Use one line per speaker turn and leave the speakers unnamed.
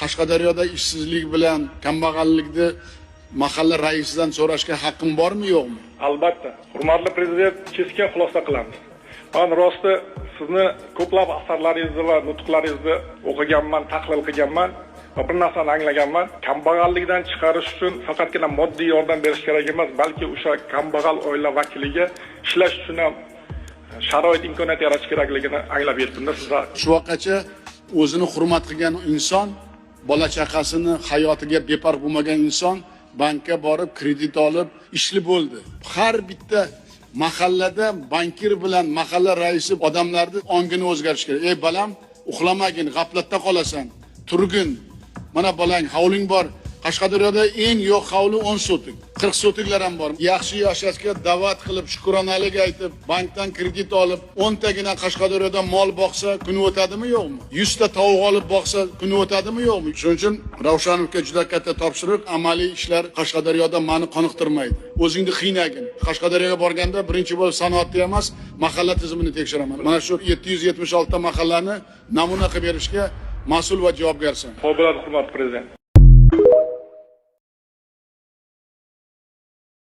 Qashqadaryoda ishsizlik bilan kambag'allikni mahalla raisidan so'rashga haqqim bormi, yo'qmi?
Albatta. Hurmatli prezident, keskin xulosa qilamiz. Men rosti sizni ko'plab asarlaringizni va nutqlaringizni o'qiganman, tahlil qilganman va bir narsani anglaganman. Kambag'allikdan chiqarish uchun faqatgina moddiy yordam berish kerak emas, balki o'sha kambag'al oila vakiliga ishlash uchun ham sharoit imkoniyat yaratish kerakligini anglab yetdim-da sizlar.
Shu vaqtgacha o'zini hurmat qilgan inson, bola chaqasini hayotiga beparvo bo'lmagan inson bankka borib kredit olib ishli bo'ldi. Har bitta mahallada bankir bilan mahalla raisi odamlarning ongini o'zgarish kerak. Ey balam, uxlamagin, g'aflatda qolasan. Turgin. Mana balang, hovling bor. Qashqadaryoda eng yo'q hovli 10 sotik. 40 sotiklar ham bor. Yaxshi yashashga da'vat qilib, shukronalik aytib, bankdan kredit olib, 10 tagina Qashqadaryoda mol boqsa, kuni o'tadimi, yo'qmi? 100 ta tovuq olib boqsa, kuni o'tadimi, yo'qmi? Shuning uchun Ravshanovga juda katta topshiriq, amaliy ishlar Qashqadaryoda meni qoniqtirmaydi. O'zingni qiynagin. Qashqadaryoga borganda birinchi bo'lib sanoatni emas, mahalla tizimini tekshiraman. Mana shu 776 ta mahallani namuna qilib berishga mas'ul va javobgarsan.
Xo'p bo'ladi, hurmatli prezident.